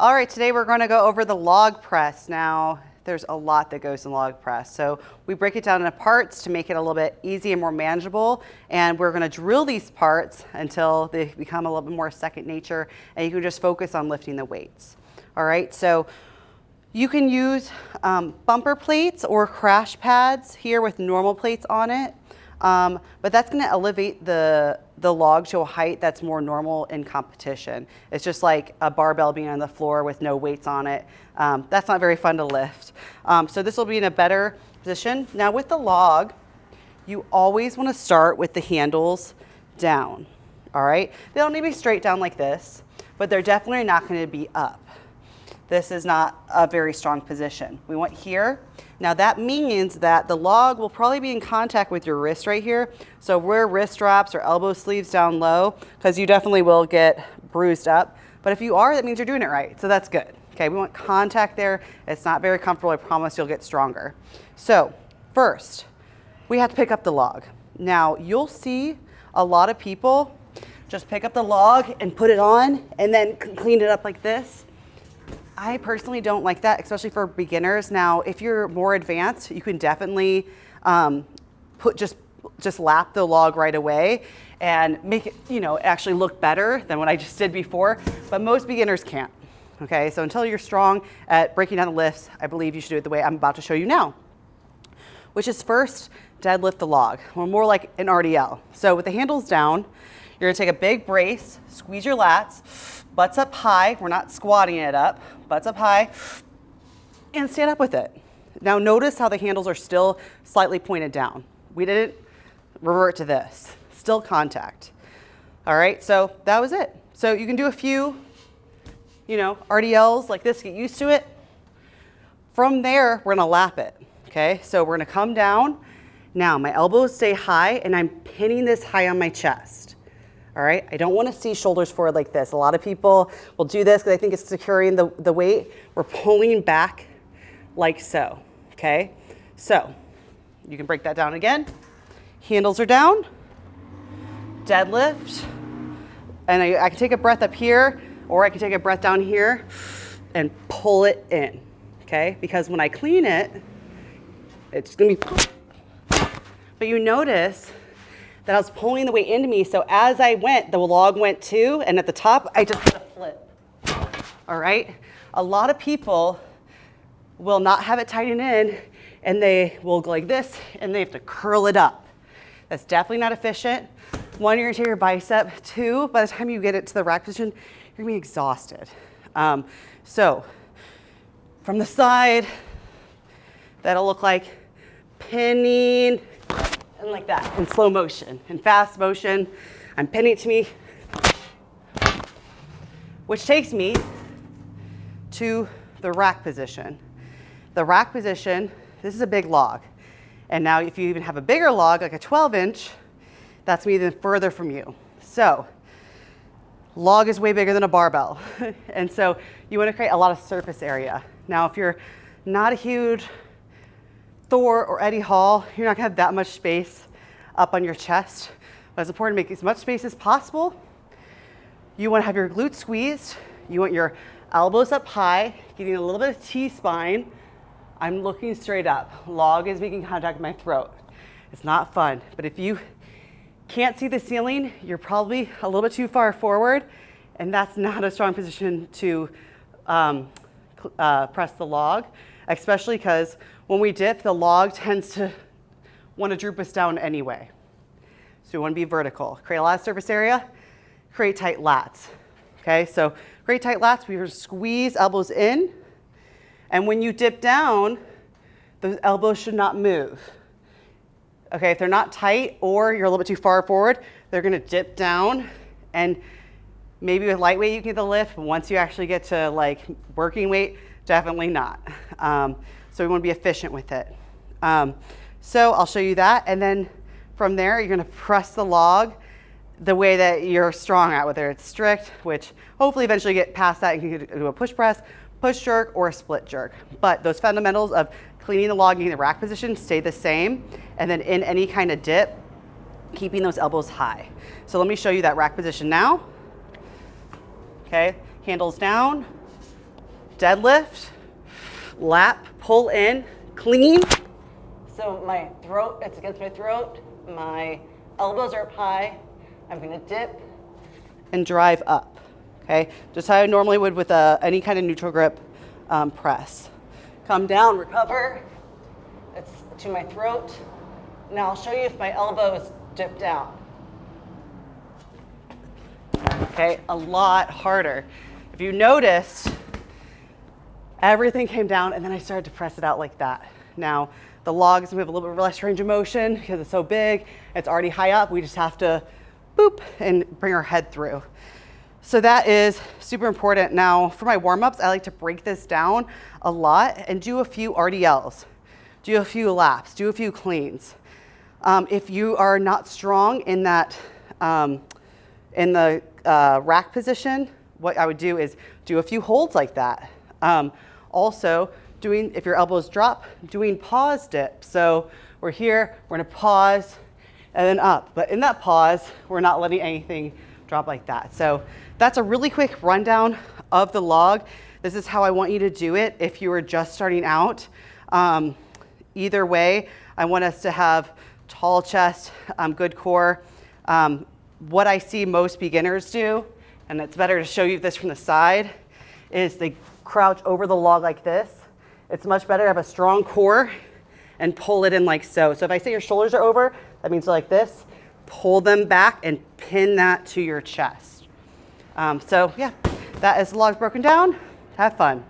All right, today we're going to go over the log press. Now, there's a lot that goes in log press. So we break it down into parts to make it a little bit easy and more manageable. And we're going to drill these parts until they become a little bit more second nature, and you can just focus on lifting the weights. All right, so you can use bumper plates or crash pads here with normal plates on it. But that's going to elevate the log to a height that's more normal in competition. It's just like a barbell being on the floor with no weights on it. That's not very fun to lift. So this will be in a better position. Now with the log, you always want to start with the handles down. All right? They don't need to be straight down like this, but they're definitely not going to be up. This is not a very strong position. We want here. Now that means that the log will probably be in contact with your wrist right here. So wear wrist straps or elbow sleeves down low, because you definitely will get bruised up. But if you are, that means you're doing it right. So that's good. Okay, we want contact there. It's not very comfortable. I promise you'll get stronger. So first, we have to pick up the log. Now you'll see a lot of people just pick up the log and put it on and then clean it up like this. I personally don't like that, especially for beginners. Now, if you're more advanced, you can definitely just lap the log right away and make it, actually look better than what I just did before. But most beginners can't. Okay, so until you're strong at breaking down the lifts, I believe you should do it the way I'm about to show you now, which is first deadlift the log, or more like an RDL. So with the handles down, you're gonna take a big brace, squeeze your lats, butts up high. We're not squatting it up, butts up high, and stand up with it. Now notice how the handles are still slightly pointed down. We didn't revert to this, still contact. All right, so that was it. So you can do a few, RDLs like this, get used to it. From there, we're gonna lap it, okay? So we're gonna come down. Now my elbows stay high and I'm pinning this high on my chest. All right, I don't want to see shoulders forward like this. A lot of people will do this because I think it's securing the weight. We're pulling back like so, okay? So you can break that down again. Handles are down, deadlift, and I can take a breath up here, or I can take a breath down here and pull it in, okay? Because when I clean it, it's gonna be, but you notice that I was pulling the weight into me, so as I went, the log went too, and at the top, I just did a flip. All right? A lot of people will not have it tightened in, and they will go like this, and they have to curl it up. That's definitely not efficient. One, you're gonna tear your bicep. Two, by the time you get it to the rack position, you're gonna be exhausted. So, from the side, that'll look like pinning, and like that, in slow motion. In fast motion, I'm pinning it to me, which takes me to the rack position. The rack position, this is a big log. And now if you even have a bigger log, like a 12-inch, that's even further from you. So, log is way bigger than a barbell. And so you wanna create a lot of surface area. Now, if you're not a huge Thor or Eddie Hall, you're not gonna have that much space up on your chest, but it's important to make as much space as possible. You wanna have your glutes squeezed. You want your elbows up high, getting a little bit of T-spine. I'm looking straight up. Log is making contact with my throat. It's not fun, but if you can't see the ceiling, you're probably a little bit too far forward, and that's not a strong position to press the log, especially because when we dip, the log tends to want to droop us down anyway. So we want to be vertical. Create a lot of surface area, create tight lats. Okay, so create tight lats, we squeeze elbows in, and when you dip down, those elbows should not move. Okay, if they're not tight or you're a little bit too far forward, they're gonna dip down, and maybe with lightweight you can get the lift, but once you actually get to like working weight, definitely not. So we want to be efficient with it. So I'll show you that, and then from there, you're going to press the log the way that you're strong at, whether it's strict, which hopefully eventually get past that and you can do a push press, push jerk, or a split jerk. But those fundamentals of cleaning the log and getting the rack position stay the same, and then in any kind of dip, keeping those elbows high. So let me show you that rack position now. Okay, handles down, deadlift, lap, pull in, clean. So my throat, it's against my throat. My elbows are up high. I'm gonna dip and drive up, okay? Just how I normally would with any kind of neutral grip press. Come down, recover. It's to my throat. Now I'll show you if my elbows dip down. Okay, a lot harder. If you noticed, everything came down and then I started to press it out like that. Now, the logs, we have a little bit less range of motion because it's so big, it's already high up, we just have to boop and bring our head through. So that is super important. Now, for my warm-ups, I like to break this down a lot and do a few RDLs, do a few laps, do a few cleans. If you are not strong in that, in the rack position, what I would do is do a few holds like that. Also, if your elbows drop, doing pause dips. So we're here, we're gonna pause and then up. But in that pause, we're not letting anything drop like that. So that's a really quick rundown of the log. This is how I want you to do it if you are just starting out. Either way, I want us to have tall chest, good core. What I see most beginners do, and it's better to show you this from the side, is they crouch over the log like this. It's much better to have a strong core and pull it in like so. So if I say your shoulders are over, that means like this. Pull them back and pin that to your chest. So yeah, that is the log broken down. Have fun.